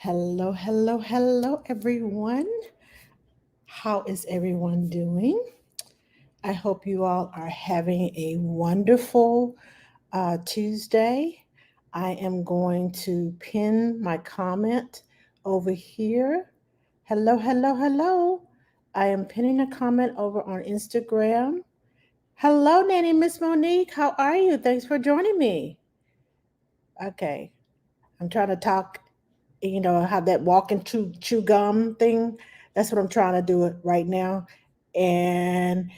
Hello, hello, hello, everyone. How is everyone doing? I hope you all are having a wonderful Tuesday. I am going to pin my comment over here. Hello, hello, hello. I am pinning a comment over on Instagram. Hello, Nanny Miss Monique. How are you? Thanks for joining me. Okay. I'm trying to talk, have that walk and chew gum thing. That's what I'm trying to do it right now. And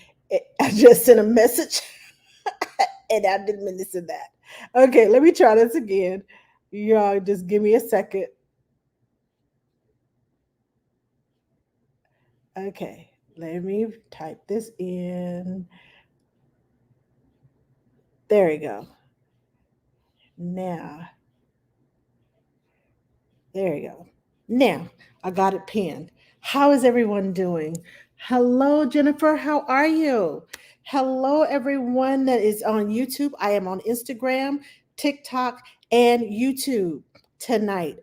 I just sent a message and I didn't mean to say that. Okay, let me try this again. Y'all just give me a second. Okay, let me type this in. There we go. Now, there you go. Now, I got it pinned. How is everyone doing? Hello, Jennifer. How are you? Hello, everyone that is on YouTube. I am on Instagram, TikTok, and YouTube tonight.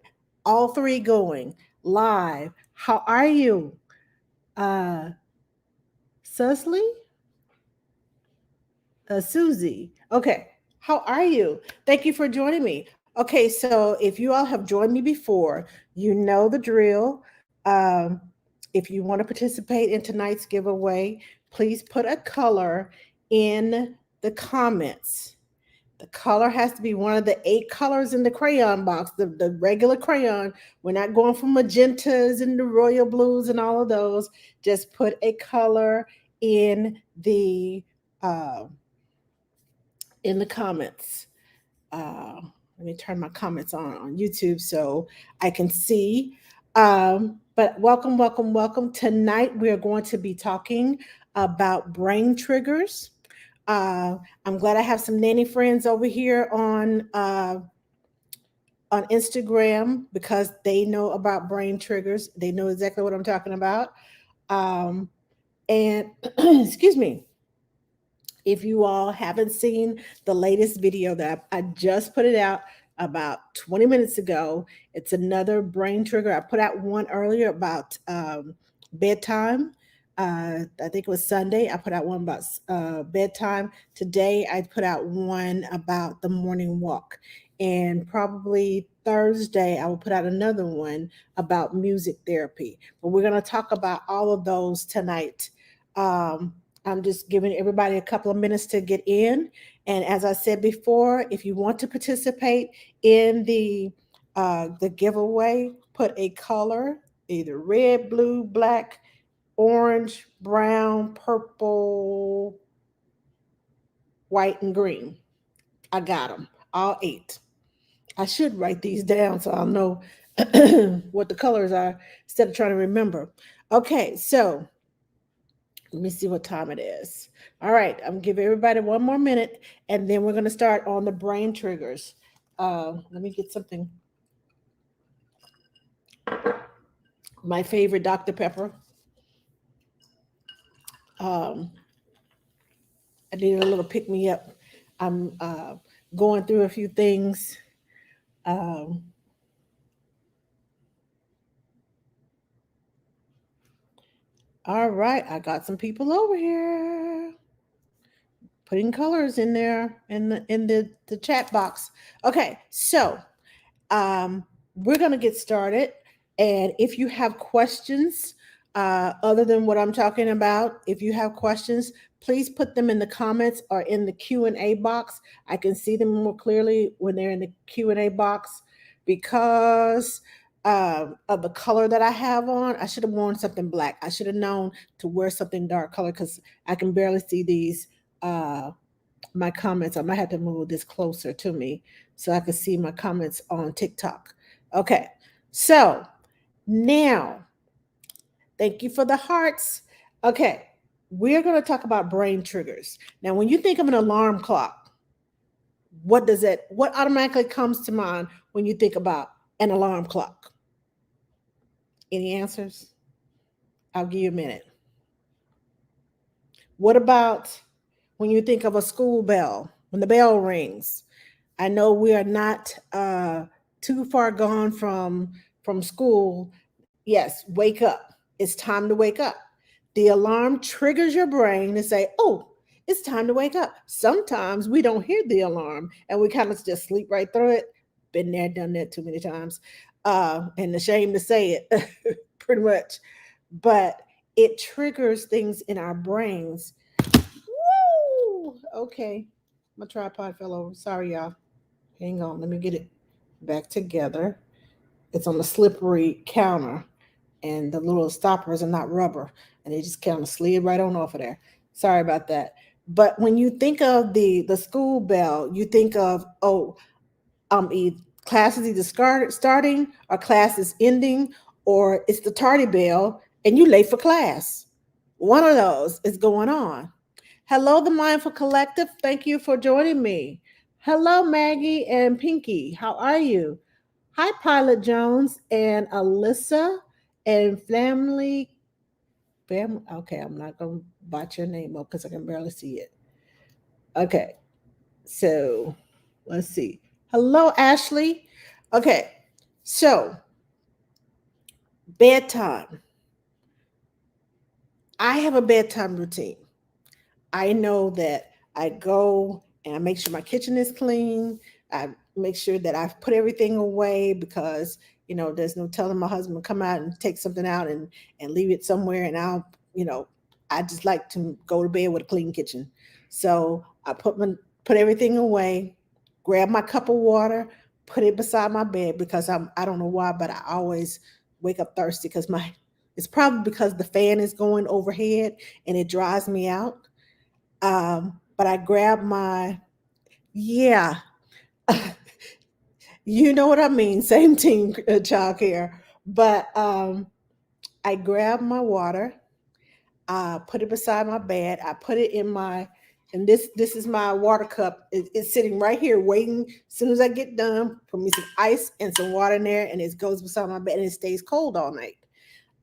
All three going live. How are you? Uh, Susley? Susie. Okay. How are you? Thank you for joining me. Okay, so if you all have joined me before, you know the drill. If you want to participate in tonight's giveaway, please put a color in the comments. The color has to be one of the 8 colors in the crayon box, the regular crayon. We're not going for magentas and the royal blues and all of those. Just put a color in uh, the comments. Uh, Let me turn my comments on YouTube so I can see. But welcome, welcome, welcome. Tonight we are going to be talking about brain triggers. Uh, I'm glad I have some nanny friends over here on Instagram because they know about brain triggers. They know exactly what I'm talking about. Um, and excuse me, if you all haven't seen the latest video that I just put it out about 20 minutes ago, it's another brain trigger. I put out one earlier about bedtime. I think it was Sunday. I put out one about bedtime. Today, I put out one about the morning walk. And probably Thursday, I will put out another one about music therapy. But we're going to talk about all of those tonight. I'm just giving everybody a couple of minutes to get in. And as I said before, if you want to participate in the giveaway, put a color, either red, blue, black, orange, brown, purple, white, and green. I got them, all 8. I should write these down so I'll know what the colors are instead of trying to remember. Okay, so let me see what time it is. All right, I'm gonna give everybody one more minute, and then we're gonna start on the brain triggers. Let me get something. My favorite Dr. Pepper. Um, I need a little pick me up. I'm going through a few things. Um, all right, I got some people over here putting colors in there in the chat box. Okay, so we're going to get started. And if you have questions, other than what I'm talking about, if you have questions, please put them in the comments or in the Q&A box. I can see them more clearly when they're in the Q&A box because of the color that I have on. I should have worn something black. I should have known to wear something dark color because I can barely see these my comments. I might have to move this closer to me so I can see my comments on TikTok. Okay, so now, thank you for the hearts. Okay, we're going to talk about brain triggers. Now, when you think of an alarm clock, what automatically comes to mind when you think about an alarm clock? Any answers? I'll give you a minute. What about when you think of a school bell, when the bell rings? I know we are not too far gone from from school, yes, wake up. It's time to wake up. The alarm triggers your brain to say, oh, it's time to wake up. Sometimes we don't hear the alarm and we kind of just sleep right through it. Been there, done that too many times. And ashamed to say it, pretty much. But it triggers things in our brains. Woo! Okay. My tripod fell over. Sorry, y'all. Hang on. Let me get it back together. It's on the slippery counter, and the little stoppers are not rubber, and they just kind of slid right on off of there. Sorry about that. But when you think of the school bell, you think of, oh, class is either starting or class is ending, or it's the tardy bell and you late for class. One of those is going on. Hello, the Mindful Collective. Thank you for joining me. Hello, Maggie and Pinky. How are you? Hi, Pilot Jones and Alyssa and family. Okay, I'm not going to botch your name up because I can barely see it. Okay, so let's see. Hello, Ashley. Okay, so bedtime. I have a bedtime routine. I know that I go and I make sure my kitchen is clean. I make sure that I've put everything away because, there's no telling my husband to come out and take something out and leave it somewhere. And you know, I just like to go to bed with a clean kitchen. So I put everything away, grab my cup of water, put it beside my bed because I don't know why, but I always wake up thirsty because it's probably because the fan is going overhead and it dries me out. But I grab yeah, you know what I mean. Same team, child care. But I grab my water, put it beside my bed. I put it and this is my water cup. It's sitting right here waiting. As soon as I get done, put me some ice and some water in there, and it goes beside my bed and it stays cold all night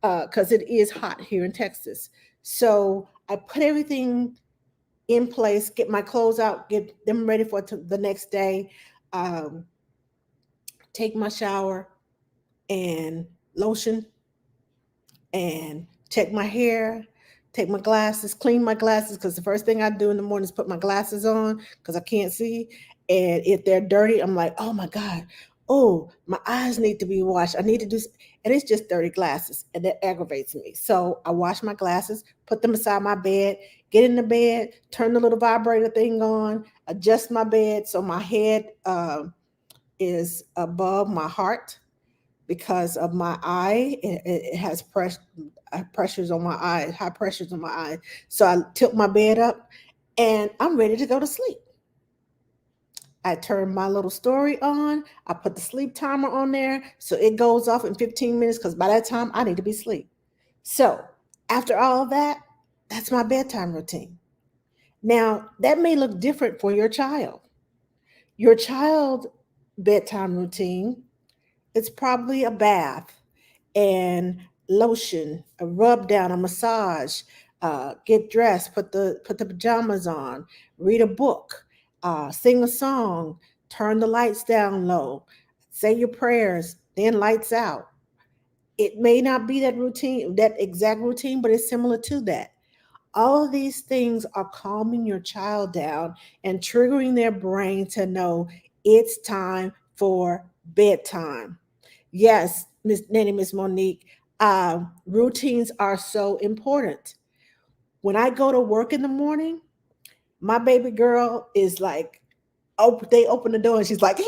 because it is hot here in Texas. So I put everything in place, get my clothes out, get them ready for the next day, um, take my shower and lotion and check my hair, take my glasses, clean my glasses because the first thing I do in the morning is put my glasses on because I can't see. And if they're dirty, I'm like, oh my God, oh, my eyes need to be washed. I need to do, and it's just dirty glasses, and that aggravates me. So I wash my glasses, put them beside my bed, get in the bed, turn the little vibrator thing on, adjust my bed so my head is above my heart because of my eye. It has pressures on my eye, high pressures on my eye. So I tilt my bed up and I'm ready to go to sleep. I turn my little story on. I put the sleep timer on there so it goes off in 15 minutes because by that time I need to be asleep. So after all of that, that's my bedtime routine. Now, that may look different for your child. Your child bedtime routine, it's probably a bath and lotion, a rub down, a massage, get dressed, put the pajamas on, read a book, sing a song, turn the lights down low, say your prayers, then lights out. It may not be that routine, that exact routine, but it's similar to that. All of these things are calming your child down and triggering their brain to know it's time for bedtime. Yes, Miss Nanny, Miss Monique, routines are so important. When I go to work in the morning, my baby girl is like, they open the door and she's like,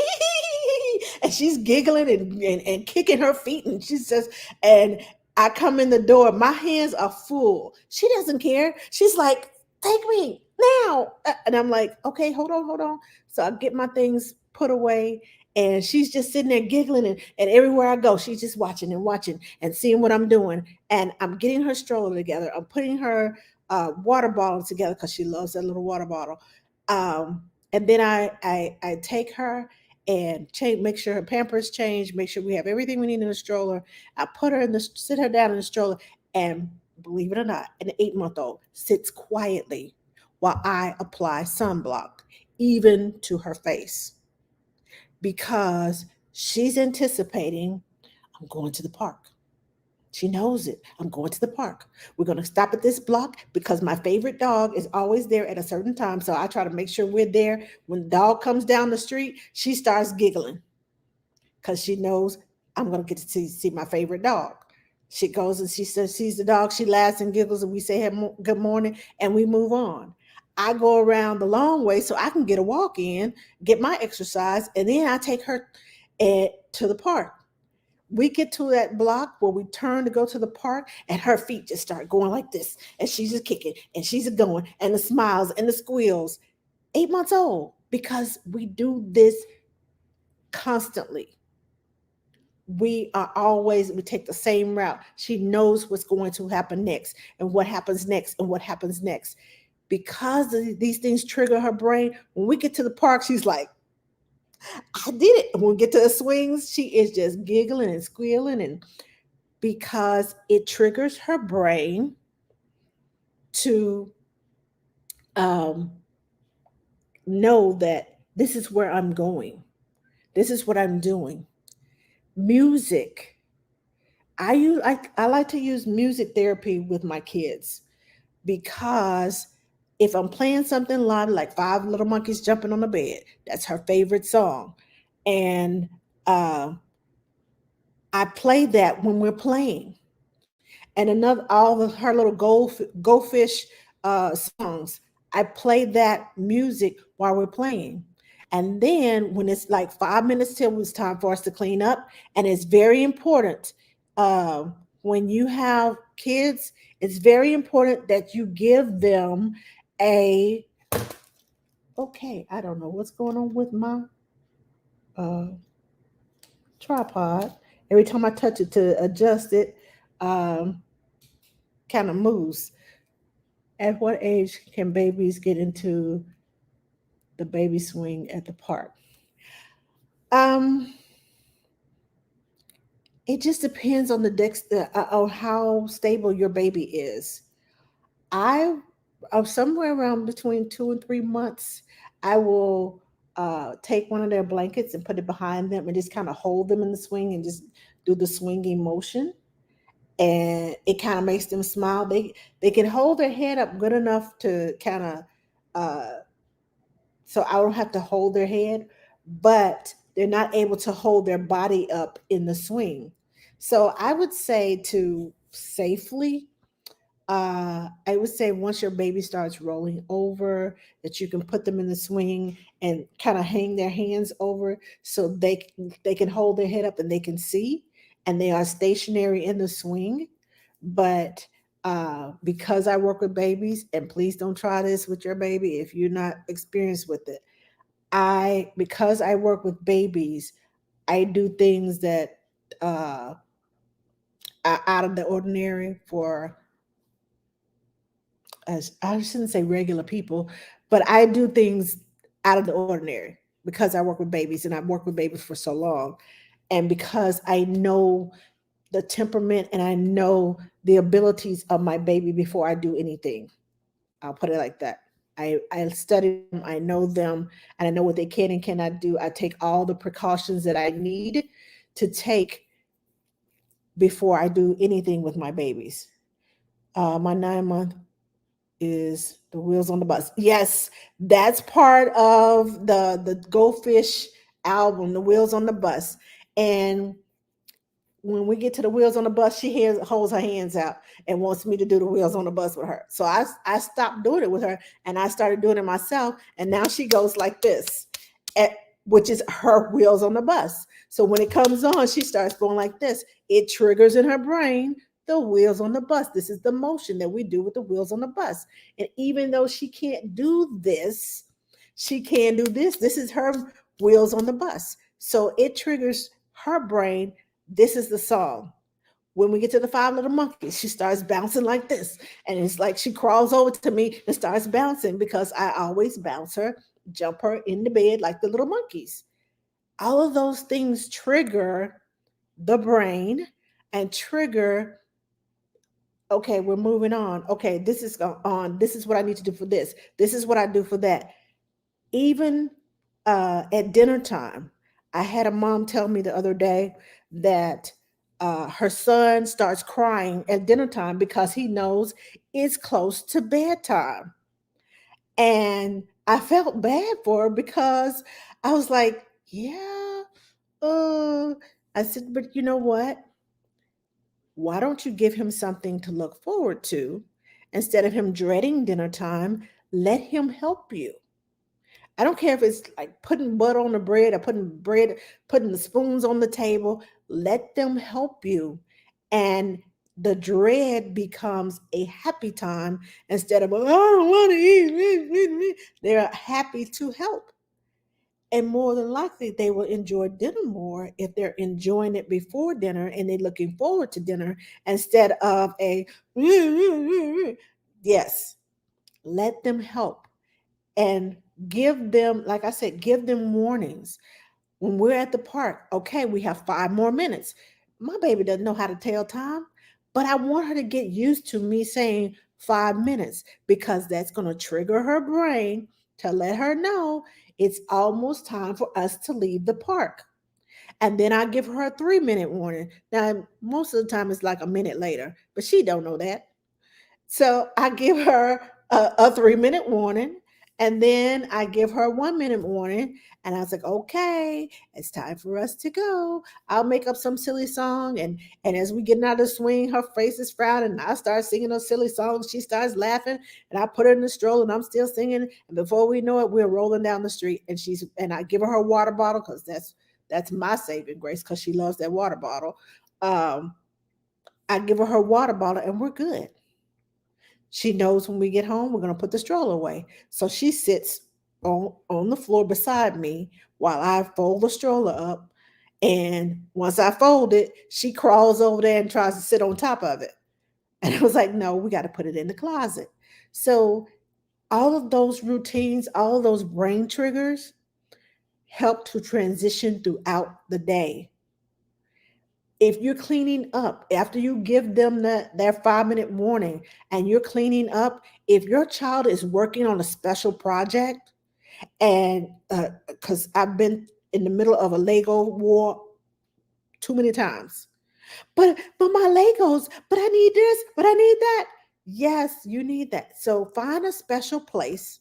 and she's giggling and kicking her feet. And she says, and I come in the door, my hands are full. She doesn't care. She's like, take me now. And I'm like, okay, hold on, hold on. So I get my things put away. And she's just sitting there giggling. And everywhere I go, she's just watching and watching and seeing what I'm doing. And I'm getting her stroller together. I'm putting her water bottle together because she loves that little water bottle. And then I take her and change, make sure her pampers change, make sure we have everything we need in the stroller. I put her sit her down in the stroller, and believe it or not, an 8-month old sits quietly while I apply sunblock, even to her face, because she's anticipating I'm going to the park. She knows it. I'm going to the park. We're going to stop at this block because my favorite dog is always there at a certain time. So I try to make sure we're there. When the dog comes down the street, she starts giggling because she knows I'm going to get to see my favorite dog. She goes and she says, sees the dog. She laughs and giggles, and we say, "Hey, good morning," and we move on. I go around the long way so I can get a walk in, get my exercise, and then I take her to the park. We get to that block where we turn to go to the park, and her feet just start going like this, and she's just kicking, and she's going, and the smiles and the squeals. 8 months old, because we do this constantly. We take the same route. She knows what's going to happen next, and what happens next, and what happens next. Because these things trigger her brain, when we get to the park, she's like, I did it. And when we get to the swings, she is just giggling and squealing, and because it triggers her brain to um, know that this is where I'm going. This is what I'm doing. Music. I like to use music therapy with my kids, because if I'm playing something loud, like Five Little Monkeys Jumping on the Bed, that's her favorite song. And uh, I play that when we're playing. And another, all of her little goldfish songs, I play that music while we're playing. And then when it's like 5 minutes till it's time for us to clean up, and it's very important, uh, when you have kids, it's very important that you give them a, okay, I don't know what's going on with my uh, tripod. Every time I touch it to adjust it, um, kind of moves. At what age can babies get into the baby swing at the park? Um, it just depends on the on how stable your baby is. I, somewhere around between 2 and 3 months, I will take one of their blankets and put it behind them and just kind of hold them in the swing and just do the swinging motion, and it kind of makes them smile. They can hold their head up good enough to kind of uh, so I don't have to hold their head, but they're not able to hold their body up in the swing. So I would say, to safely, I would say once your baby starts rolling over, that you can put them in the swing and kind of hang their hands over, so they can hold their head up and they can see, and they are stationary in the swing. But because I work with babies, and please don't try this with your baby if you're not experienced with it. Because I work with babies, I do things that uh, are out of the ordinary for, as I shouldn't say regular people, but I do things out of the ordinary because I work with babies, and I've worked with babies for so long. And because I know the temperament and I know the abilities of my baby before I do anything. I'll put it like that. I study them, I know them, and I know what they can and cannot do. I take all the precautions that I need to take before I do anything with my babies. My 9 month is the wheels on the bus. Yes, that's part of the Goldfish album, the wheels on the bus. And when we get to the wheels on the bus, holds her hands out and wants me to do the wheels on the bus with her. So I stopped doing it with her, and I started doing it myself. And now she goes like this, at, which is her wheels on the bus. So when it comes on, she starts going like this. It triggers in her brain the wheels on the bus. This is the motion that we do with the wheels on the bus. And even though she can't do this, she can do this. This is her wheels on the bus. So it triggers her brain. This is the song. When we get to the Five Little Monkeys, she starts bouncing like this. And it's like she crawls over to me and starts bouncing, because I always bounce her, jump her in the bed like the little monkeys. All of those things trigger the brain and trigger, okay, we're moving on. Okay, this is on. This is what I need to do for this. This is what I do for that. Even at dinner time, I had a mom tell me the other day that her son starts crying at dinner time because he knows it's close to bedtime. And I felt bad for her because I was like, yeah, uh, I said, but you know what? Why don't you give him something to look forward to? Instead of him dreading dinner time, let him help you. I don't care if it's like putting butter on the bread or putting the spoons on the table. Let them help you. And the dread becomes a happy time instead of, oh, I don't want to eat. They're happy to help. And more than likely, they will enjoy dinner more if they're enjoying it before dinner and they're looking forward to dinner instead of a, yes, let them help and give them, like I said, give them warnings. When we're at the park, okay, we have 5 more minutes. My baby doesn't know how to tell time, but I want her to get used to me saying 5 minutes because that's going to trigger her brain to let her know it's almost time for us to leave the park. And then I give her a 3 minute warning. Now, most of the time it's like a minute later, but she don't know that. So I give her a 3 minute warning, and then I give her a 1 minute warning. And I was like, okay, it's time for us to go. I'll make up some silly song. And as we get out of the swing, her face is frowning. And I start singing those silly songs. She starts laughing. And I put her in the stroller and I'm still singing. And before we know it, we're rolling down the street. And I give her her water bottle because that's my saving grace because she loves that water bottle. Um, I give her water bottle and we're good. She knows when we get home, we're going to put the stroller away. So she sits on the floor beside me while I fold the stroller up. And once I fold it, she crawls over there and tries to sit on top of it. And I was like, no, we got to put it in the closet. So all of those routines, all of those brain triggers help to transition throughout the day. If you're cleaning up after you give them their 5 minute warning and you're cleaning up, if your child is working on a special project, and because I've been in the middle of a Lego war too many times, but my Legos, but I need this, but I need that. Yes, you need that. So find a special place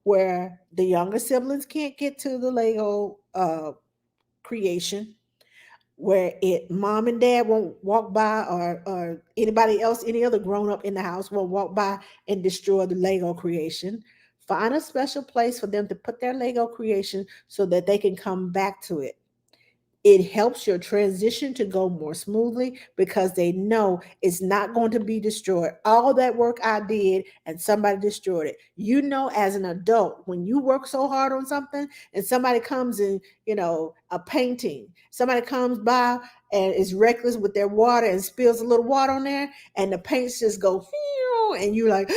where the younger siblings can't get to the Lego creation, where it mom and dad won't walk by, or anybody else, any other grown up in the house won't walk by and destroy the Lego creation. Find a special place for them to put their Lego creation so that they can come back to it. It helps your transition to go more smoothly because they know it's not going to be destroyed. All that work I did and somebody destroyed it. You know, as an adult, when you work so hard on something and somebody comes in, a painting, somebody comes by and is reckless with their water and spills a little water on there and the paints just go, and you're like,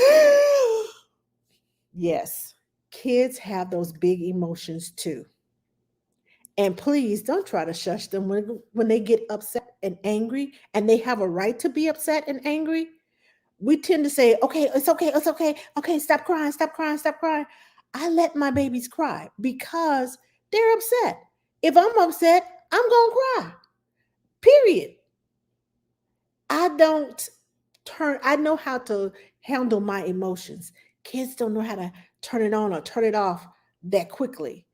yes, kids have those big emotions too. And please don't try to shush them when they get upset and angry, and they have a right to be upset and angry. We tend to say, okay, it's okay, it's okay, okay, stop crying, stop crying, stop crying. I let my babies cry because they're upset. If I'm upset, I'm going to cry, period. I don't I know how to handle my emotions. Kids don't know how to turn it on or turn it off that quickly.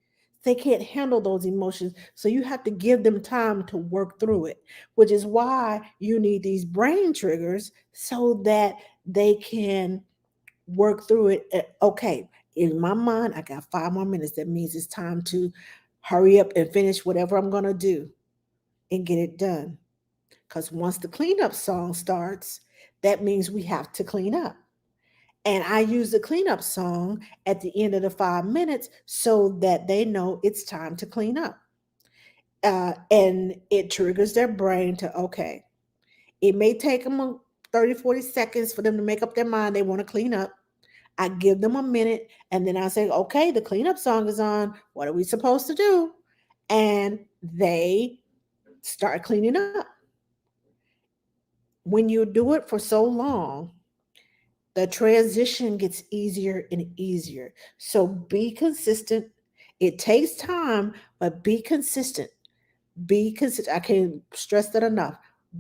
They can't handle those emotions. So you have to give them time to work through it, which is why you need these brain triggers so that they can work through it. Okay, in my mind, I got 5 more minutes. That means it's time to hurry up and finish whatever I'm going to do and get it done. Because once the cleanup song starts, that means we have to clean up. And I use the cleanup song at the end of the 5 minutes so that they know it's time to clean up. And it triggers their brain to, okay, it may take them 30, 40 seconds for them to make up their mind they want to clean up. I give them a minute and then I say, okay, the cleanup song is on. What are we supposed to do? And they start cleaning up. When you do it for so long, the transition gets easier and easier. So be consistent. It takes time, but be consistent. Be consistent. I can't stress that enough.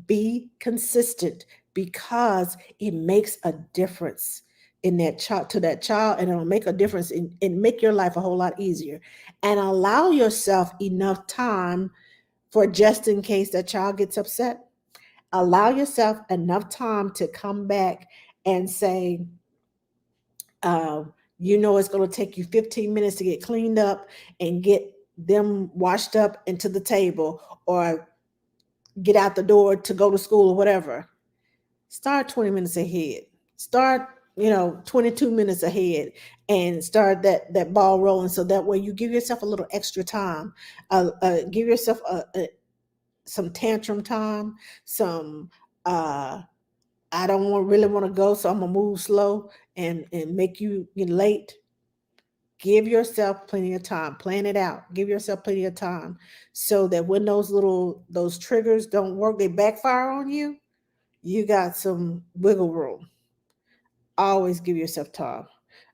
Be consistent because it makes a difference in that child to that child, and it'll make a difference and make your life a whole lot easier. And allow yourself enough time for just in case that child gets upset. Allow yourself enough time to come back and say, you know, it's going to take you 15 minutes to get cleaned up and get them washed up into the table or get out the door to go to school or whatever. Start 20 minutes ahead. Start, 22 minutes ahead and start that ball rolling so that way you give yourself a little extra time. Give yourself some tantrum time, some I don't really want to go, so I'm gonna move slow and make you get late. Give yourself plenty of time. Plan it out. Give yourself plenty of time so that when those triggers don't work, they backfire on you. You got some wiggle room. Always give yourself time.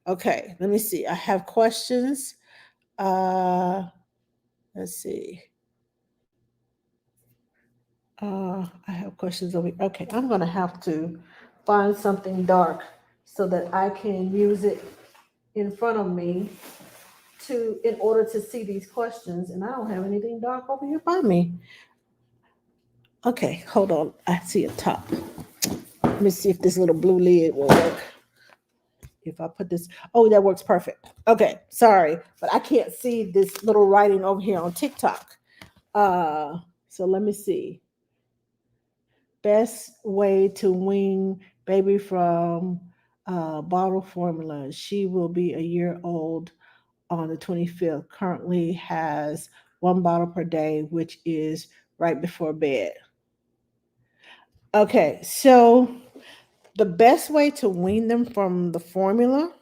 Okay, let me see. I have questions. Uh, let's see. I have questions over here. Okay, I'm gonna have to find something dark so that I can use it in front of me in order to see these questions. And I don't have anything dark over here by me. Okay, hold on. I see a top. Let me see if this little blue lid will work. If I put this, oh, that works perfect. Okay, sorry, but I can't see this little writing over here on TikTok. So let me see. Best way to wean baby from bottle formula. She will be a year old on the 25th. Currently has one bottle per day, which is right before bed. Okay, so the best way to wean them from the formula,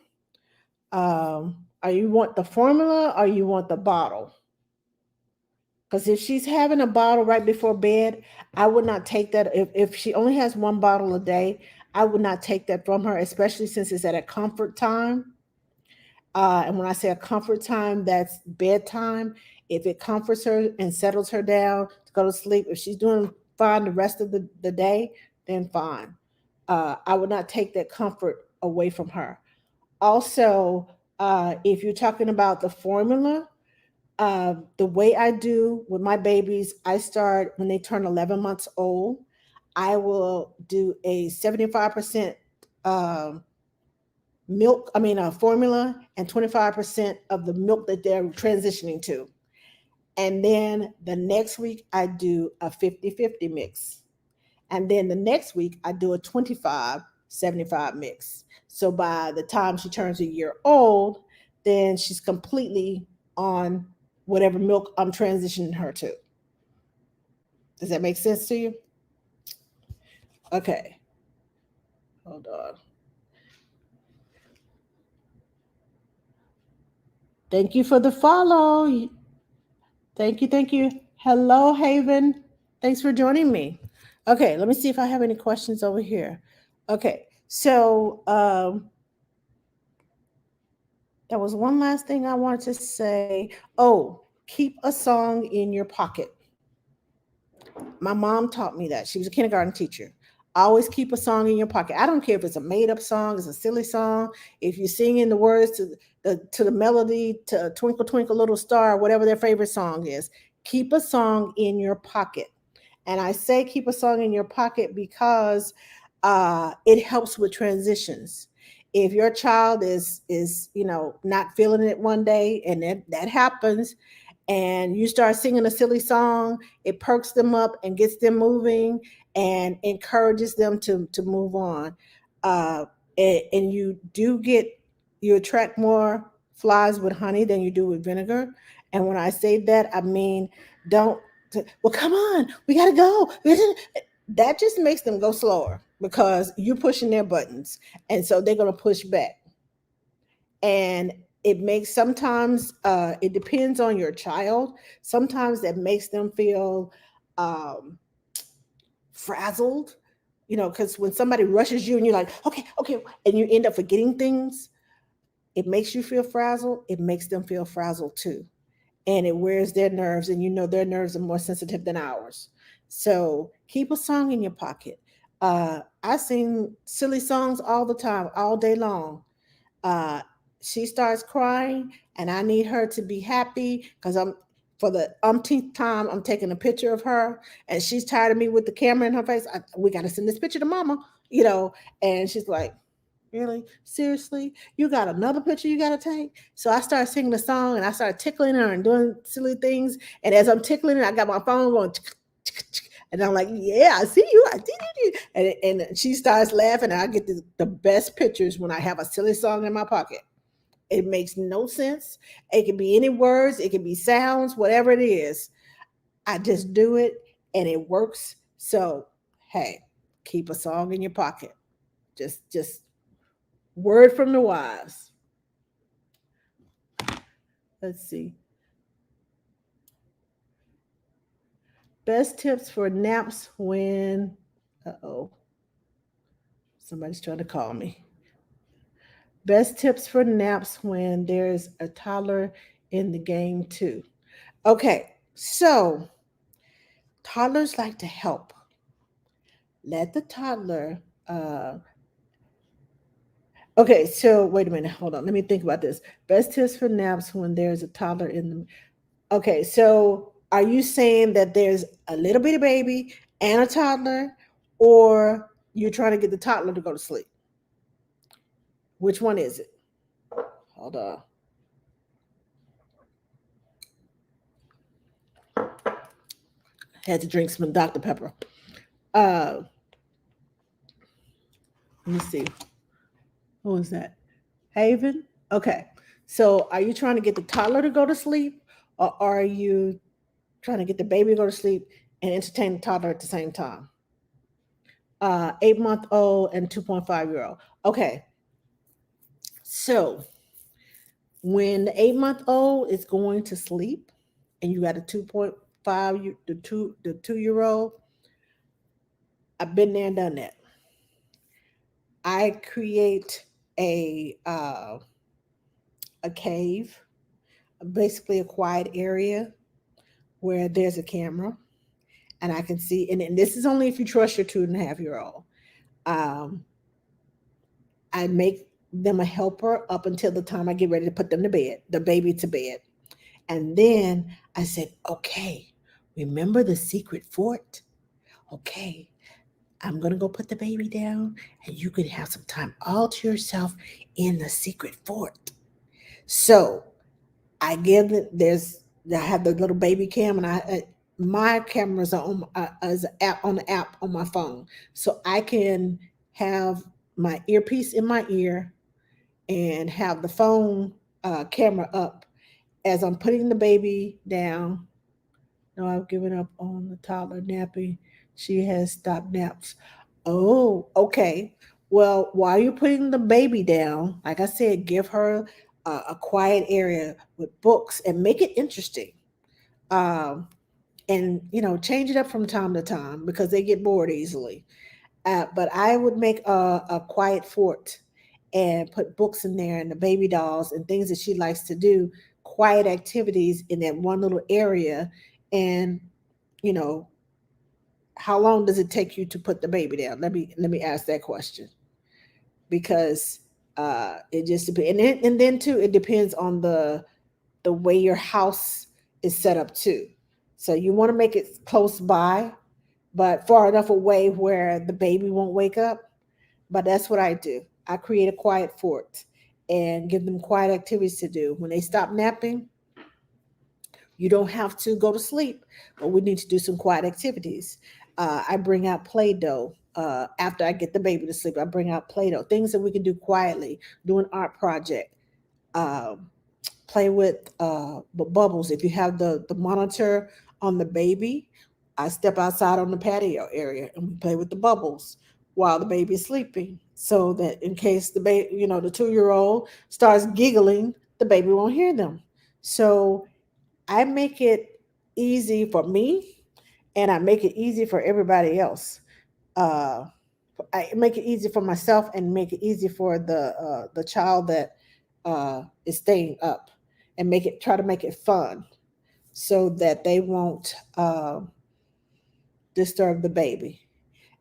are you want the formula or you want the bottle? Because if she's having a bottle right before bed, I would not take that. If she only has one bottle a day, I would not take that from her, especially since it's at a comfort time. And when I say a comfort time, that's bedtime. If it comforts her and settles her down to go to sleep, if she's doing fine the rest of the day, then fine. I would not take that comfort away from her. Also, if you're talking about the formula, the way I do with my babies, I start when they turn 11 months old. I will do a 75% um, milk, formula, and 25% of the milk that they're transitioning to. And then the next week, I do a 50-50 mix. And then the next week, I do a 25-75 mix. So by the time she turns a year old, then she's completely on whatever milk I'm transitioning her to. Does that make sense to you? Okay. Hold on. Thank you for the follow. Thank you. Thank you. Hello, Haven. Thanks for joining me. Okay, let me see if I have any questions over here. Okay, so that was one last thing I wanted to say. Oh, keep a song in your pocket. My mom taught me that. She was a kindergarten teacher. Always keep a song in your pocket. I don't care if it's a made up song, it's a silly song. If you're singing the words to the melody to Twinkle Twinkle Little Star, whatever their favorite song is, keep a song in your pocket. And I say keep a song in your pocket because it helps with transitions. If your child is not feeling it one day, and that happens, and you start singing a silly song, it perks them up and gets them moving and encourages them to move on. Uh, and you attract more flies with honey than you do with vinegar. And when I say that, I mean, don't, well, come on, we got to go. That just makes them go slower because you're pushing their buttons. And so they're going to push back. And it makes sometimes it depends on your child. Sometimes that makes them feel um, frazzled, because when somebody rushes you and you're like, okay, okay, and you end up forgetting things, it makes you feel frazzled. It makes them feel frazzled too. And it wears their nerves, and their nerves are more sensitive than ours. So Keep a song in your pocket. I sing silly songs all the time, all day long. uh, she starts crying and I need her to be happy because I'm for the umpteenth time I'm taking a picture of her and she's tired of me with the camera in her face. We got to send this picture to mama, you know. And she's like, really, seriously, you got another picture you got to take? So I started singing the song and I started tickling her and doing silly things, and as I'm tickling her I got my phone going and I'm like, yeah, I see you. I did it. And she starts laughing, and I get the best pictures when I have a silly song in my pocket. It makes no sense. It can be any words, it can be sounds, whatever it is. I just do it and it works. So, hey, keep a song in your pocket. Just word from the wise. Let's see. Best tips for naps when, uh-oh, somebody's trying to call me. Best tips for naps when there's a toddler in the game too. Okay, so toddlers like to help. Let the toddler. Okay, so wait a minute, hold on. Let me think about this. Best tips for naps when there's a toddler in the. Okay, so are you saying that there's a little bitty baby and a toddler, or you're trying to get the toddler to go to sleep? Which one is it? Hold on. Had to drink some Dr. Pepper. Uh, let me see. What was that? Haven? Okay. So are you trying to get the toddler to go to sleep, or are you trying to get the baby to go to sleep and entertain the toddler at the same time? 8-month old and 2.5-year old. Okay. So when the 8-month old is going to sleep and you got a 2.5, the 2-year old, I've been there and done that. I create a cave, basically a quiet area where there's a camera and I can see, and this is only if you trust your 2.5-year old. Um, I make them a helper up until the time I get ready to put them to bed, the baby to bed. And then I said, okay, remember the secret fort? Okay, I'm going to go put the baby down and you can have some time all to yourself in the secret fort. So I give it, I have the little baby cam, and my cameras are on as an app on the app on my phone, so I can have my earpiece in my ear and have the phone camera up as I'm putting the baby down. No, I've given up on the toddler napping. She has stopped naps. Oh, okay. Well, while you're putting the baby down, like I said, give her a quiet area with books and make it interesting. Um, and change it up from time to time because they get bored easily. But I would make a quiet fort and put books in there and the baby dolls and things that she likes to do, quiet activities in that one little area. And you know, how long does it take you to put the baby down? Let me ask that question, because it just depends. And then too, it depends on the way your house is set up too. So you want to make it close by, but far enough away where the baby won't wake up. But that's what I do. I create a quiet fort and give them quiet activities to do. When they stop napping, you don't have to go to sleep, but we need to do some quiet activities. I bring out Play Doh. After I get the baby to sleep, I bring out Play Doh, things that we can do quietly, do an art project. Um, Play with bubbles. If you have the monitor on the baby, I step outside on the patio area and we play with the bubbles while the baby is sleeping, so that in case the baby, the 2-year-old starts giggling, the baby won't hear them. So I make it easy for me, and I make it easy for everybody else. Uh, I make it easy for myself and make it easy for the child that is staying up, and try to make it fun so that they won't disturb the baby.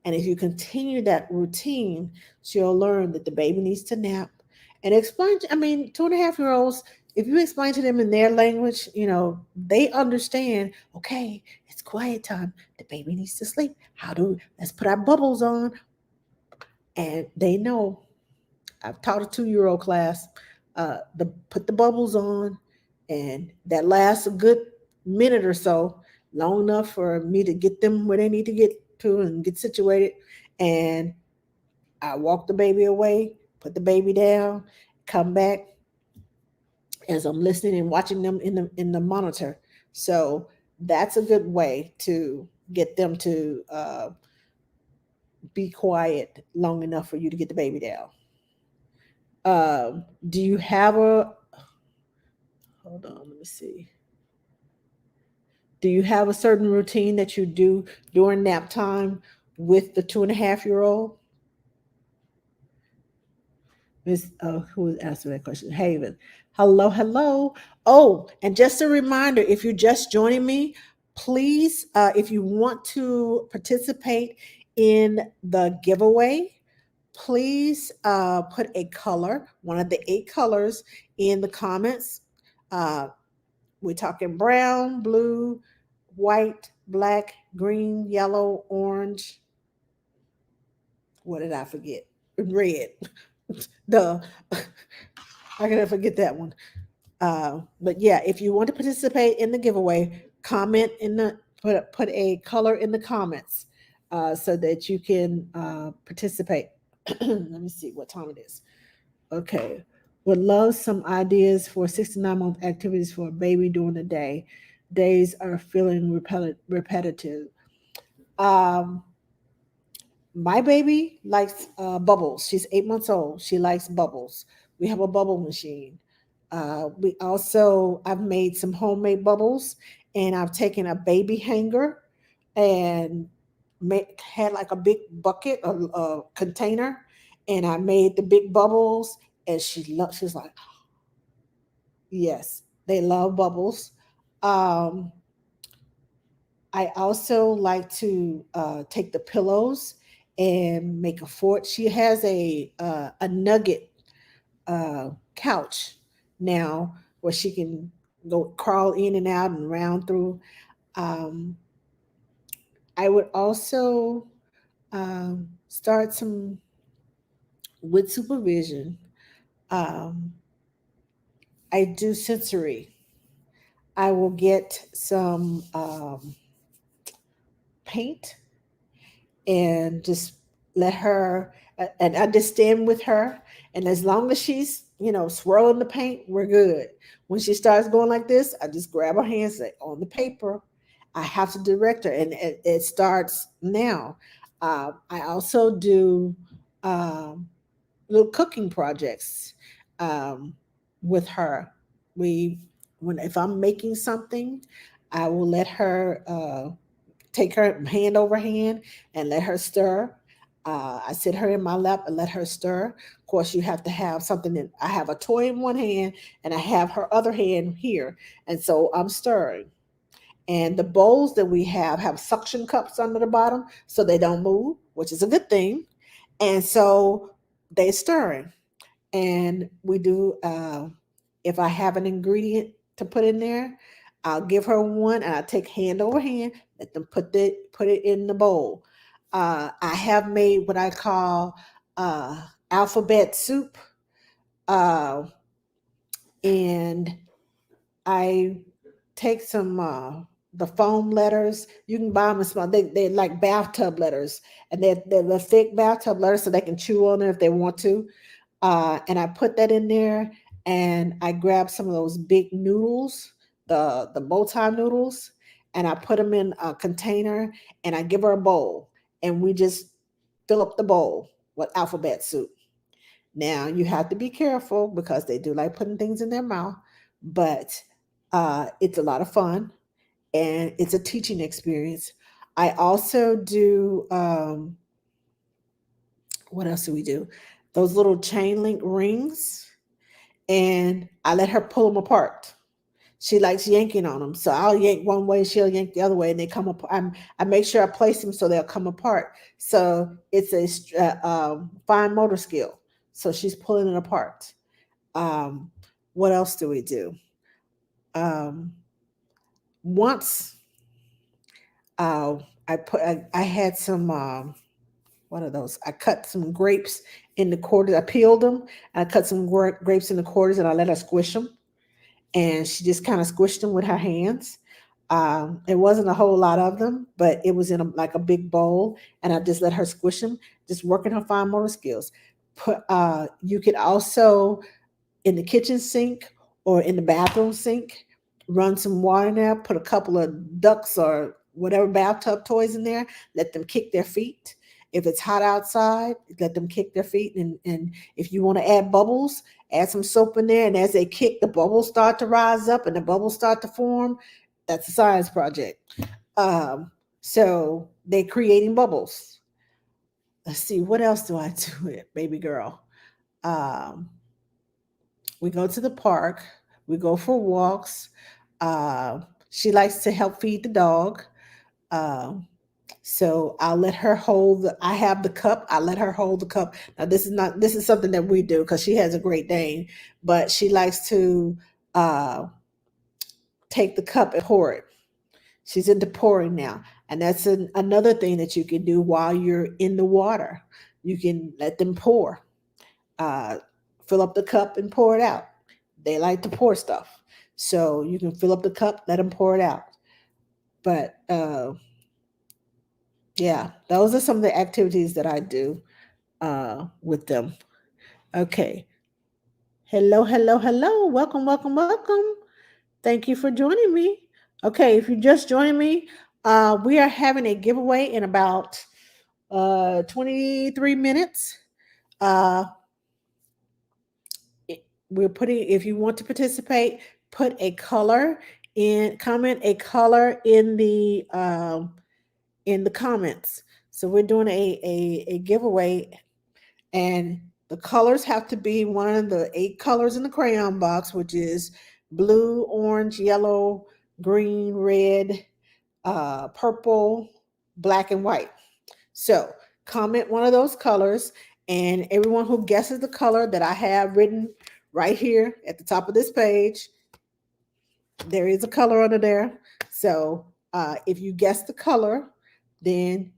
And if you continue that routine, she'll learn that the baby needs to nap. And explain, I mean, 2.5-year-olds, if you explain to them in their language, they understand, okay, it's quiet time. The baby needs to sleep. Let's put our bubbles on. And they know. I've taught a 2-year-old class, put the bubbles on, and that lasts a good minute or so, long enough for me to get them where they need to get to and get situated. And I walk the baby away, put the baby down, come back as I'm listening and watching them in the monitor. So that's a good way to get them to be quiet long enough for you to get the baby down. Do you have a hold on, let me see. Do you have a certain routine that you do during nap time with the 2.5-year-old? Miss, who was asking that question? Haven. Hello, hello. Oh, and just a reminder, if you're just joining me, please, if you want to participate in the giveaway, please put a color, one of the 8 colors, in the comments. Uh, we're talking brown, blue, white, black, green, yellow, orange. What did I forget? Red. Duh. I gotta forget that one. But yeah, if you want to participate in the giveaway, comment in the put a color in the comments so that you can participate. Let me see what time it is. Okay. Would love some ideas for 69-month activities for a baby during the day. Days are feeling repetitive. Um, my baby likes bubbles. She's 8 months old. She likes bubbles. We have a bubble machine. I've made some homemade bubbles, and I've taken a baby hanger and had like a big bucket, a container, and I made the big bubbles. And she's like, yes, they love bubbles. Um, I also like to take the pillows and make a fort. She has a nugget couch now where she can go crawl in and out and round through. Um, I would also start some with supervision. Um, I do sensory. I will get some paint and just let her and I just stand with her, and as long as she's swirling the paint, we're good. When she starts going like this, I just grab her hand, say on the paper. I have to direct her, and it starts now. I also do um, little cooking projects um, with her. We when If I'm making something, I will let her take her hand over hand and let her stir. I sit her in my lap and let her stir. Of course, you have to have something that I have a toy in one hand and I have her other hand here. And so I'm stirring. And the bowls that we have suction cups under the bottom so they don't move, which is a good thing. And so they're stirring. And we do, if I have an ingredient to put in there, I'll give her one and I take hand over hand, let them put it in the bowl. I have made what I call alphabet soup, uh, and I take some the foam letters. You can buy them in small. They're like bathtub letters, and they're the thick bathtub letters, so they can chew on it if they want to. And I put that in there, and I grab some of those big noodles, the bow tie noodles, and I put them in a container, and I give her a bowl, and we just fill up the bowl with alphabet soup. Now you have to be careful because they do like putting things in their mouth, but it's a lot of fun and it's a teaching experience. I also do what else do we do? Those little chain link rings, and I let her pull them apart. She likes yanking on them. So I'll yank one way, she'll yank the other way, and they come apart. I make sure I place them so they'll come apart. So it's a fine motor skill. So she's pulling it apart. Um, what else do we do? Um, once uh, I had some what are those? I cut some grapes in the quarters. I peeled them. And I cut some grapes in the quarters, and I let her squish them. And she just kind of squished them with her hands. It wasn't a whole lot of them, but it was in like a big bowl, and I just let her squish them, just working her fine motor skills. You could also in the kitchen sink or in the bathroom sink. Run some water in there, put a couple of ducks or whatever bathtub toys in there, let them kick their feet. If it's hot outside, let them kick their feet. And if you want to add bubbles, add some soap in there. And as they kick, the bubbles start to rise up and the bubbles start to form. That's a science project. Um, so they're creating bubbles. Let's see, what else do I do with baby girl? Um, we go to the park, we go for walks. Uh, she likes to help feed the dog. Um, so I'll let her hold I have the cup. I let her hold the cup. Now this is something that we do because she has a Great Dane, but she likes to uh, take the cup and pour it. She's into pouring now. And that's another thing that you can do while you're in the water. You can let them pour. Uh, Fill up the cup and pour it out. They like to pour stuff. So you can fill up the cup, let them pour it out. But yeah, those are some of the activities that I do with them. Okay. Hello, hello, hello. Welcome, welcome, welcome. Thank you for joining me. Okay, if you're just joining me, we are having a giveaway in about 23 minutes. Uh, we're putting, if you want to participate, put a color in, comment a color in the comments. So we're doing a giveaway, and the colors have to be one of the 8 colors in the crayon box, which is blue, orange, yellow, green, red, purple, black, and white. So comment one of those colors, and everyone who guesses the color that I have written right here at the top of this page, there is a color under there. So if you guess the color, then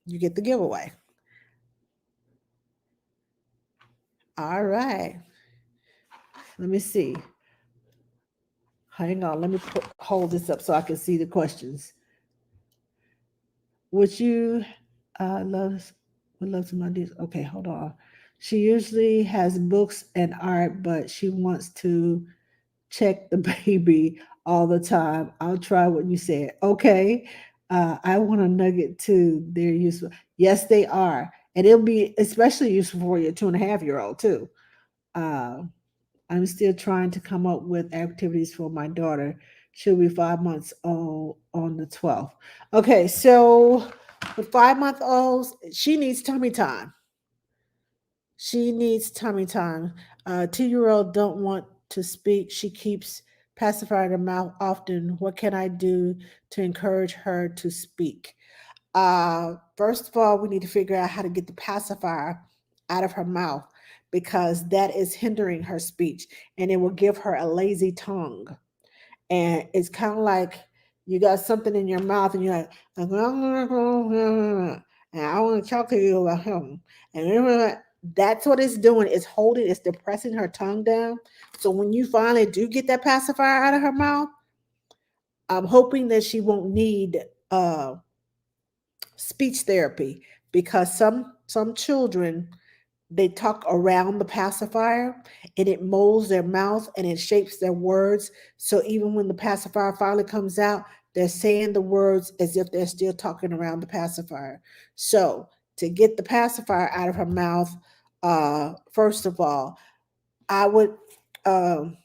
you get the giveaway. All right. Let me see. Hang on. Let me hold this up so I can see the questions. Would you love would love some ideas? Okay, hold on. She usually has books and art, but she wants to check the baby all the time. I'll try what you said. Okay. I want a nugget too. They're useful. Yes, they are. And it'll be especially useful for your 2.5-year-old too. Uh, I'm still trying to come up with activities for my daughter. She'll be 5 months old on the 12th. Okay, so with 5 month olds, she needs tummy time. She needs tummy time. 2-year old don't want to speak. She keeps pacifying her mouth often. What can I do to encourage her to speak? First of all, we need to figure out how to get the pacifier out of her mouth because that is hindering her speech and it will give her a lazy tongue. And it's kind of like you got something in your mouth and you're like, and I want to talk to you about him. And that's what it's doing. It's holding, it's depressing her tongue down. So when you finally do get that pacifier out of her mouth, I'm hoping that she won't need speech therapy because some children they talk around the pacifier and it molds their mouth and it shapes their words. So even when the pacifier finally comes out, they're saying the words as if they're still talking around the pacifier. So to get the pacifier out of her mouth, first of all, I would, um,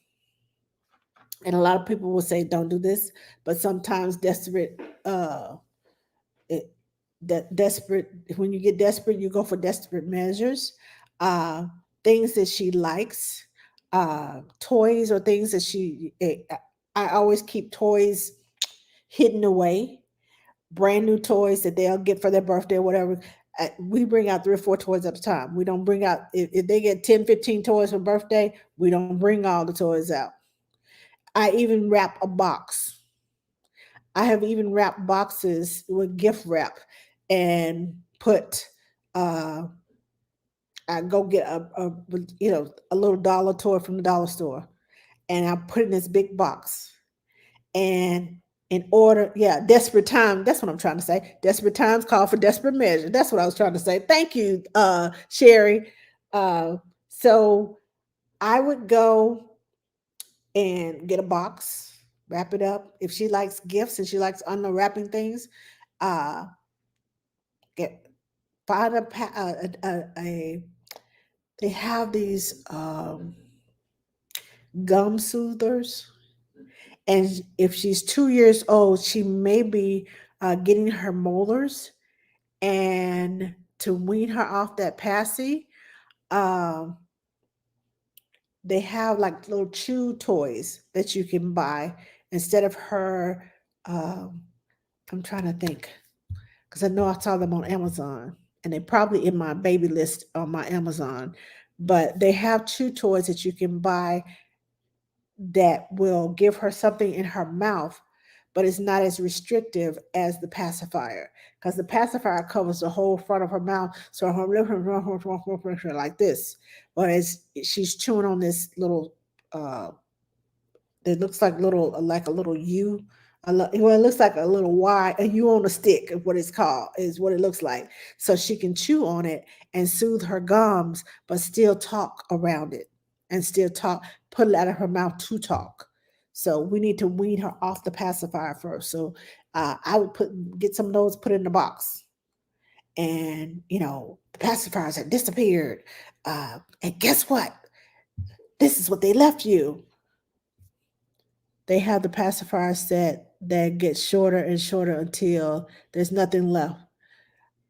and a lot of people will say, don't do this, but sometimes it, desperate when you get desperate you go for desperate measures. Uh things that she likes, toys or things that I always keep toys hidden away, brand new toys that they'll get for their birthday or whatever. We bring out 3 or 4 toys at a time. We don't bring out, if they get 10, 15 toys for birthday, we don't bring all the toys out. I even wrap a box. I have even wrapped boxes with gift wrap and put, uh, I go get a little dollar toy from the dollar store, and I put it in this big box. And in order, yeah, desperate time. That's what I'm trying to say. Desperate times call for desperate measure. That's what I was trying to say. Thank you, Sherry. Uh, so I would go and get a box, wrap it up. If she likes gifts and she likes unwrapping things, uh, get find they have these gum soothers. And if she's 2 years old, she may be getting her molars. And to wean her off that passy, um, they have like little chew toys that you can buy instead of her. Um, I'm trying to think because I know I saw them on Amazon, and they're probably in my baby list on my Amazon. But they have chew toys that you can buy that will give her something in her mouth, but it's not as restrictive as the pacifier because the pacifier covers the whole front of her mouth, so her lips like this, whereas she's chewing on this little uh, it looks like a little U. Well, it looks like a little Y, a U on a stick is what it's called, is what it looks like. So she can chew on it and soothe her gums, but still talk around it and still talk, put it out of her mouth to talk. So we need to wean her off the pacifier first. So I would get some of those, put in the box. And, the pacifiers have disappeared. And guess what? This is what they left you. They have the pacifier set that gets shorter and shorter until there's nothing left.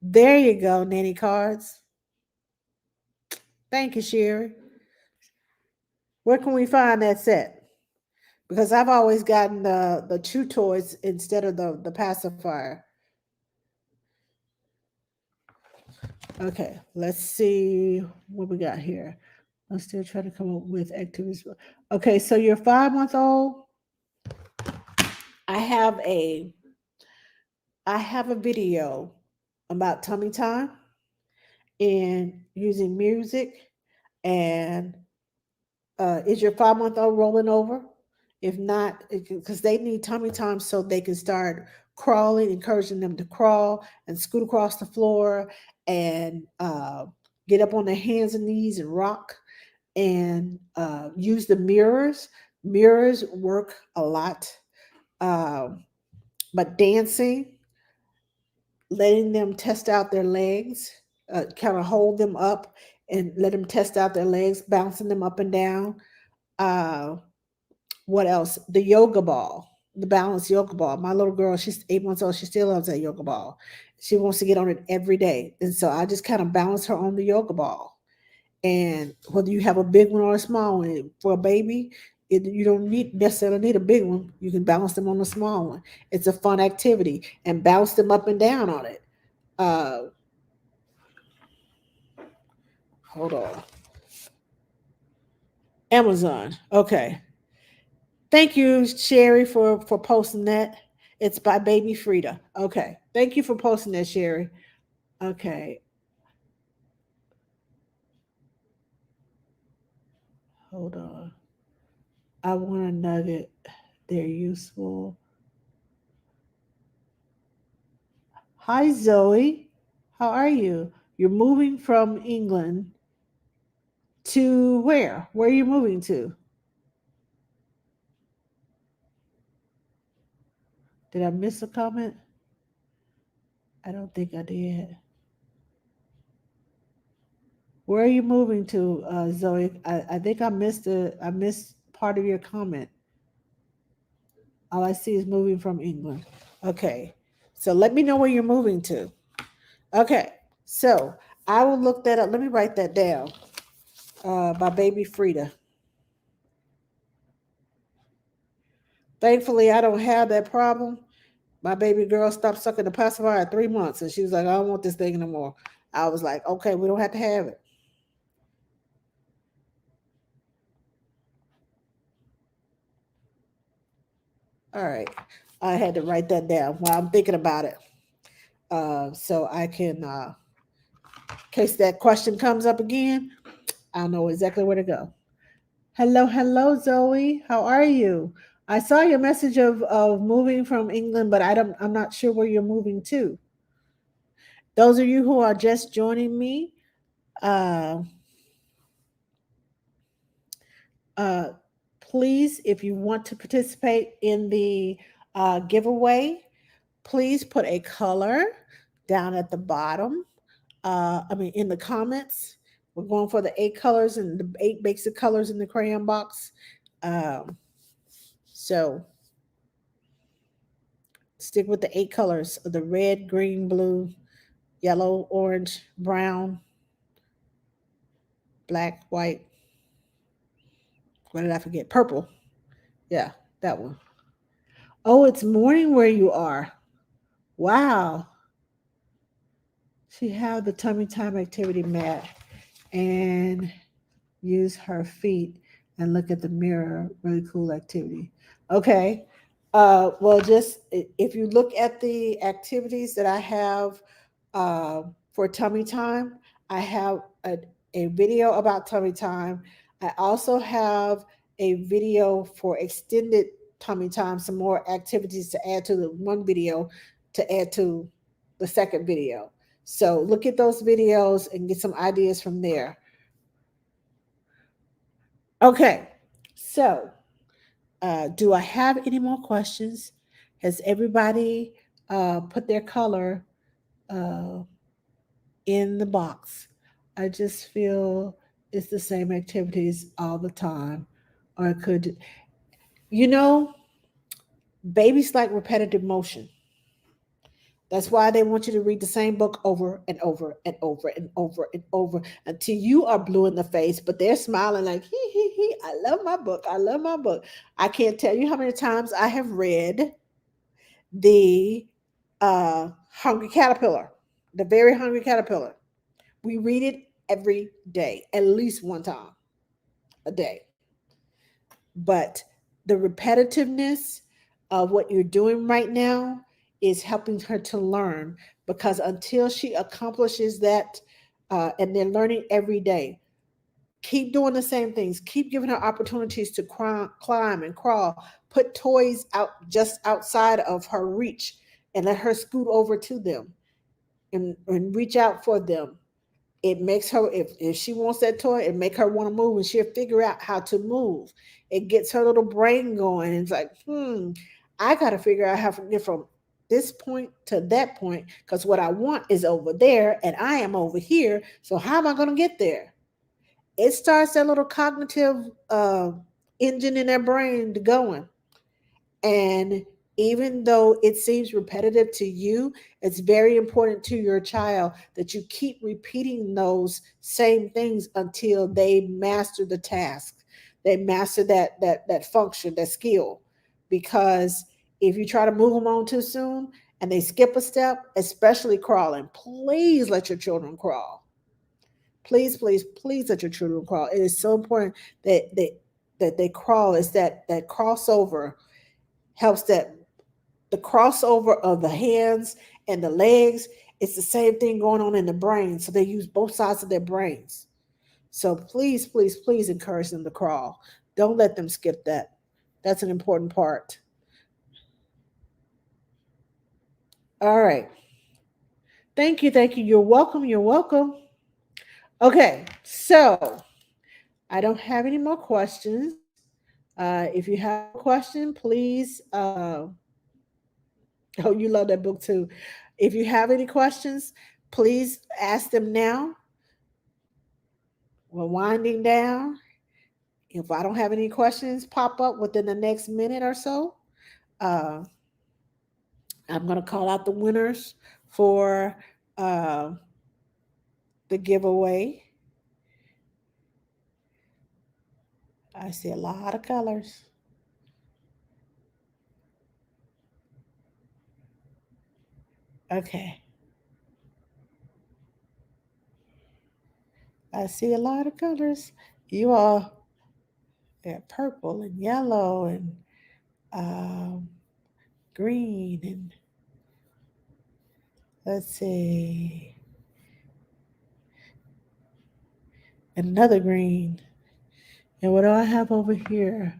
There you go, Nanny Cards. Thank you, Sherry. Where can we find that set? Because I've always gotten the chew toys instead of the pacifier. Okay, let's see what we got here. I'm still trying to come up with activities. Okay, so you're 5 months old. I have a I have a video about tummy time and using music. And is your 5 month old rolling over? If not, because they need tummy time so they can start crawling, encouraging them to crawl and scoot across the floor and get up on their hands and knees and rock and use the mirrors. Mirrors work a lot. Um, but dancing, letting them test out their legs, kind of hold them up and let them test out their legs, bouncing them up and down. Uh, what else? The yoga ball, the balance yoga ball. My little girl, she's 8 months old. She still loves that yoga ball. She wants to get on it every day. And so I just kind of balance her on the yoga ball. And whether you have a big one or a small one, for a baby, you don't necessarily need a big one. You can balance them on a small one. It's a fun activity and bounce them up and down on it. Uh, Hold on. Amazon. Okay. Thank you, Sherry, for posting that. It's by Baby Frida. Okay. Thank you for posting that, Sherry. Okay. Hold on. I want a nugget. They're useful. Hi, Zoe. How are you? You're moving from England to where? Where are you moving to? Did I miss a comment? I don't think I did. Where are you moving to, Zoe? I think I missed part of your comment. All I see is moving from England. Okay. So let me know where you're moving to. Okay. So I will look that up. Let me write that down. By Baby Frida. Thankfully, I don't have that problem. My baby girl stopped sucking the pacifier at 3 months, and she was like, "I don't want this thing anymore." I was like, "Okay, we don't have to have it." All right, I had to write that down while I'm thinking about it, so I can, in case that question comes up again, I'll know exactly where to go. Hello, hello, Zoe. How are you? I saw your message of moving from England, but I'm not sure where you're moving to. Those of you who are just joining me, uh, uh, please, if you want to participate in the giveaway, please put a color down at the bottom. In the comments. We're going for the 8 colors and the 8 basic colors in the crayon box. Um, so stick with the 8 colors of the red, green, blue, yellow, orange, brown, black, white. What did I forget? Purple. Yeah, that one. Oh, it's morning where you are. Wow. She have the tummy time activity mat and use her feet and look at the mirror. Really cool activity. Okay. Well, just if you look at the activities that I have for tummy time, I have a video about tummy time. I also have a video for extended tummy time, some more activities to add to the one video to add to the second video. So look at those videos and get some ideas from there. Okay, so do I have any more questions? Has everybody put their color uh, in the box? I just feel it's the same activities all the time. Or it could, you know, babies like repetitive motion. That's why they want you to read the same book over and over and over and over and over until you are blue in the face, but they're smiling like, hee hee hee, I love my book. I love my book. I can't tell you how many times I have read the Hungry Caterpillar, the Very Hungry Caterpillar. We read it every day, at least one time a day. But the repetitiveness of what you're doing right now is helping her to learn because until she accomplishes that, and they're learning every day, keep doing the same things, keep giving her opportunities to climb and crawl, put toys out just outside of her reach and let her scoot over to them and reach out for them. It makes her, if she wants that toy, it make her want to move and she'll figure out how to move. It gets her little brain going and it's like, I got to figure out how to get from this point to that point because what I want is over there and I am over here, so how am I going to get there? It starts that little cognitive engine in their brain to going. And even though it seems repetitive to you, it's very important to your child that you keep repeating those same things until they master the task. They master that function, that skill. Because if you try to move them on too soon and they skip a step, especially crawling, please let your children crawl. Please, please, please let your children crawl. It is so important that they crawl. Is that crossover helps that the crossover of the hands and the legs. It's the same thing going on in the brain. So they use both sides of their brains. So please, please, please encourage them to crawl. Don't let them skip that. That's an important part. All right. Thank you. Thank you. You're welcome. You're welcome. Okay. So I don't have any more questions. If you have a question, please. Oh, you love that book too. If you have any questions, please ask them now. We're winding down. If I don't have any questions pop up within the next minute or so, uh, I'm going to call out the winners for uh, the giveaway. I see a lot of colors. Okay. I see a lot of colors. You all got purple and yellow and um, green and let's see, another green. And what do I have over here?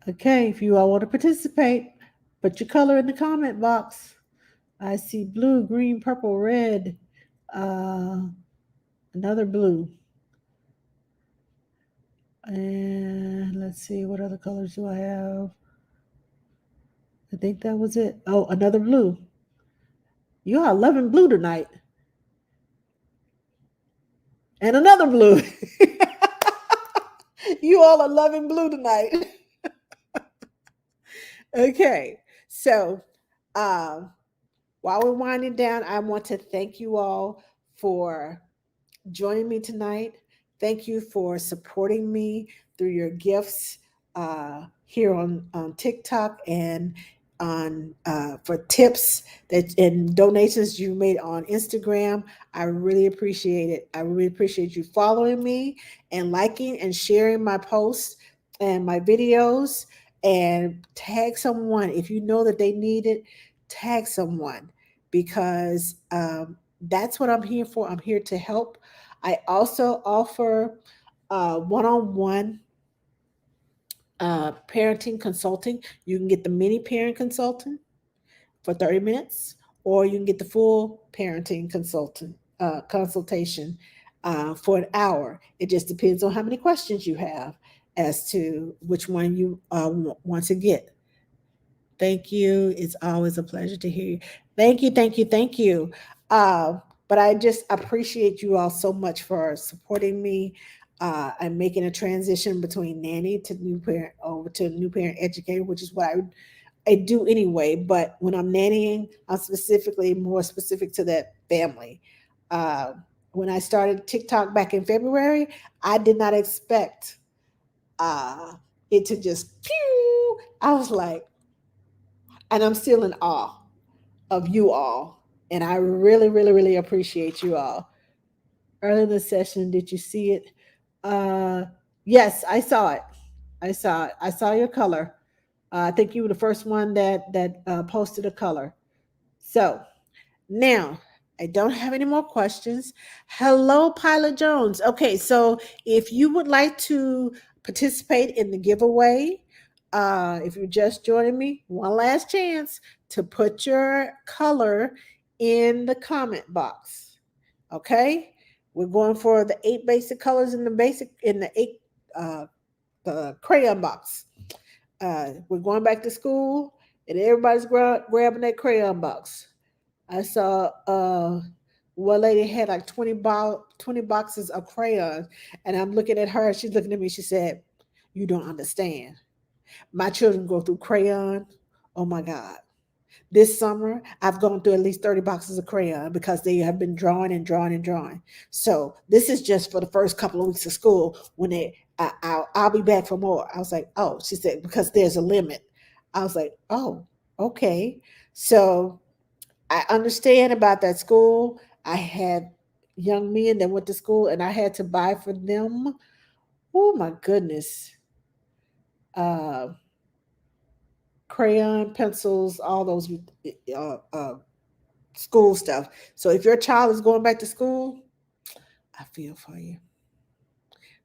Okay, if you all want to participate, put your color in the comment box. I see blue, green, purple, red, uh, another blue. And let's see, what other colors do I have? I think that was it. Oh, another blue. You are loving blue tonight. And another blue. You all are loving blue tonight. Okay, so um, while we're winding down, I want to thank you all for joining me tonight. Thank you for supporting me through your gifts here on TikTok and on for tips that and donations you made on Instagram. I really appreciate it. I really appreciate you following me and liking and sharing my posts and my videos and tag someone if you know that they need it. Tag someone because that's what I'm here for. I'm here to help. I also offer one-on-one parenting consulting. You can get the mini parent consultant for 30 minutes, or you can get the full parenting consultant consultation for an hour. It just depends on how many questions you have as to which one you want to get. Thank you. It's always a pleasure to hear you. Thank you, thank you, thank you. Uh, but I just appreciate you all so much for supporting me. I'm making a transition between nanny to new parent over to new parent educator, which is what I do anyway. But when I'm nannying, I'm specifically more specific to that family. Uh, when I started TikTok back in February, I did not expect uh, it to just pew. I was like, and I'm still in awe of you all. And I really, really, really appreciate you all. Early in the session, did you see it? Uh, yes, I saw it. I saw it. I saw your color. I think you were the first one that posted a color. So now, I don't have any more questions. Hello, Pilot Jones. Okay, so if you would like to participate in the giveaway, if you're just joining me, one last chance to put your color in the comment box. Okay, we're going for the 8 basic colors in the 8 uh, the crayon box. We're going back to school, and everybody's grabbing that crayon box. I saw one lady had like 20 boxes of crayons, and I'm looking at her. She's looking at me. She said, "You don't understand. My children go through crayon. Oh my God. This summer, I've gone through at least 30 boxes of crayon because they have been drawing and drawing and drawing. So this is just for the first couple of weeks of school. When I'll be back for more." I was like, "Oh," she said, "because there's a limit." I was like, "Oh, okay." So I understand about that school. I had young men that went to school and I had to buy for them. Oh my goodness. Uh, crayon, pencils, all those school stuff. So if your child is going back to school, I feel for you.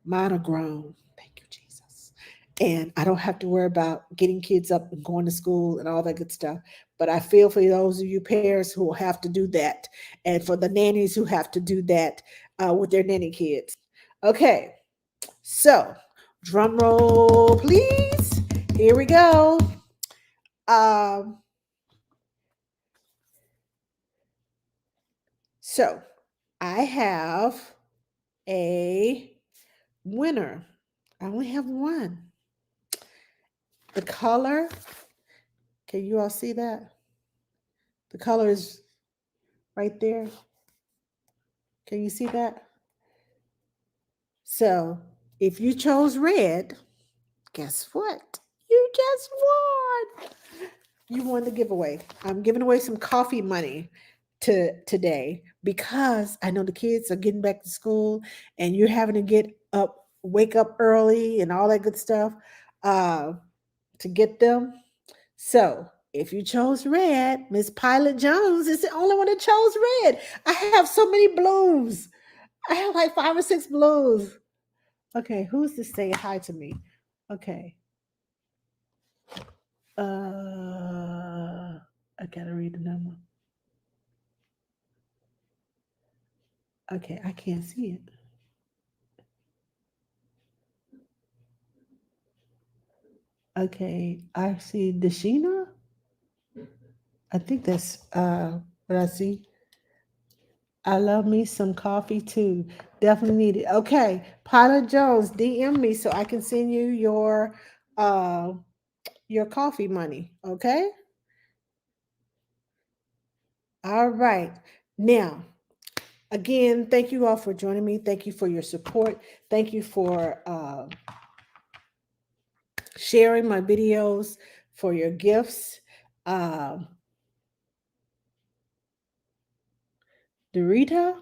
Mine are grown. Thank you, Jesus. And I don't have to worry about getting kids up and going to school and all that good stuff. But I feel for those of you parents who will have to do that, and for the nannies who have to do that with their nanny kids. Okay, so drum roll, please. Here we go. Um, so I have a winner. I only have one. The color, can you all see that? The color is right there. Can you see that? So if you chose red, guess what? You just won. you won the giveaway. I'm giving away some coffee money today because I know the kids are getting back to school and you're having to wake up early and all that good stuff uh, to get them. So if you chose red, Miss Pilot Jones is the only one that chose red. I have so many blues. I have like 5 or 6 blues. Okay, who's to say hi to me? Okay. I gotta read the number. Okay, I can't see it. Okay, I see Dashina. I think that's what I see. I love me some coffee too. Definitely need it. Okay, Pilot Jones, DM me so I can send you uh your coffee money. Okay. All right. Now, again, thank you all for joining me. Thank you for your support. Thank you for sharing my videos, for your gifts. Um, Dorita,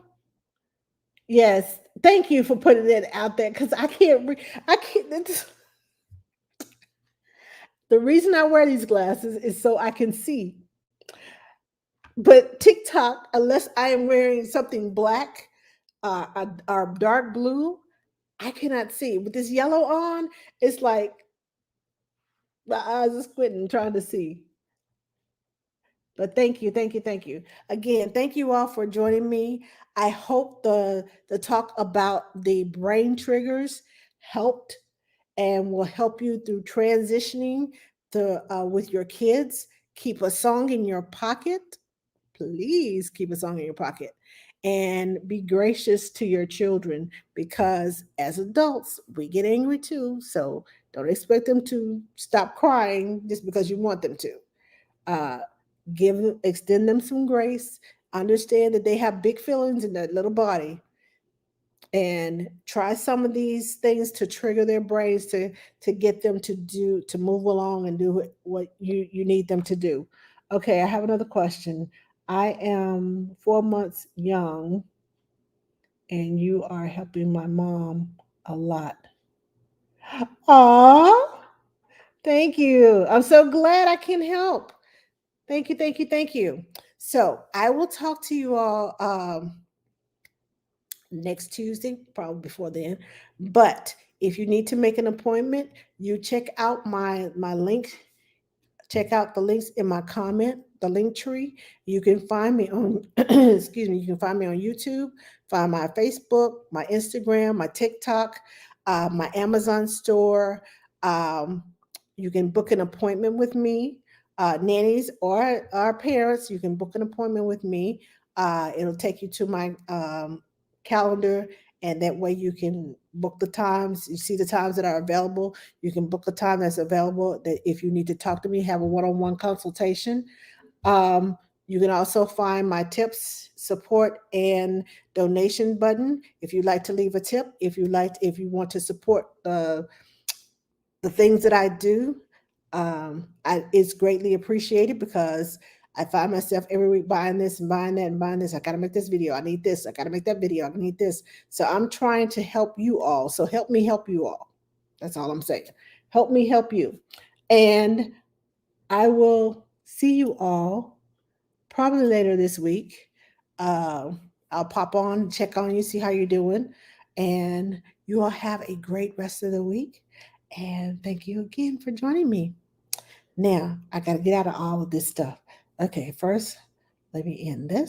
yes, thank you for putting that out there because I can't. I can't. The reason I wear these glasses is so I can see. But TikTok, unless I am wearing something black or dark blue, I cannot see. With this yellow on, it's like my eyes are squinting trying to see. But thank you, thank you, thank you. Again, thank you all for joining me. I hope the talk about the brain triggers helped and will help you through transitioning with your kids. Keep a song in your pocket. Please keep a song in your pocket and be gracious to your children because as adults, we get angry too. So don't expect them to stop crying just because you want them to. Uh, extend them some grace. Understand that they have big feelings in their little body, and try some of these things to trigger their brains to get them to move along and do what you need them to do. Okay, I have another question. I am 4 months young and you are helping my mom a lot. Aw, thank you. I'm so glad I can help. Thank you, thank you, thank you. So I will talk to you all next Tuesday, probably before then. But if you need to make an appointment, you check out my link. Check out the links in my comment, the link tree. You can find me on excuse me, you can find me on YouTube, find my Facebook, my Instagram, my TikTok, my Amazon store. Um, you can book an appointment with me. Nannies or our parents, you can book an appointment with me. It'll take you to my calendar, and that way you can book the times. You see the times that are available. You can book a time that's available. That if you need to talk to me, have a one-on-one consultation. Um, you can also find my tips, support, and donation button if you'd like to leave a tip. If you want to support the things that I do, it's greatly appreciated because I find myself every week buying this and buying that and buying this. I got to make this video. I need this. I got to make that video. I need this. So I'm trying to help you all. So help me help you all. That's all I'm saying. Help me help you. And I will see you all probably later this week. Uh, I'll pop on, check on you, see how you're doing. And you all have a great rest of the week. And thank you again for joining me. Now, I got to get out of all of this stuff. Okay, first, let me end this.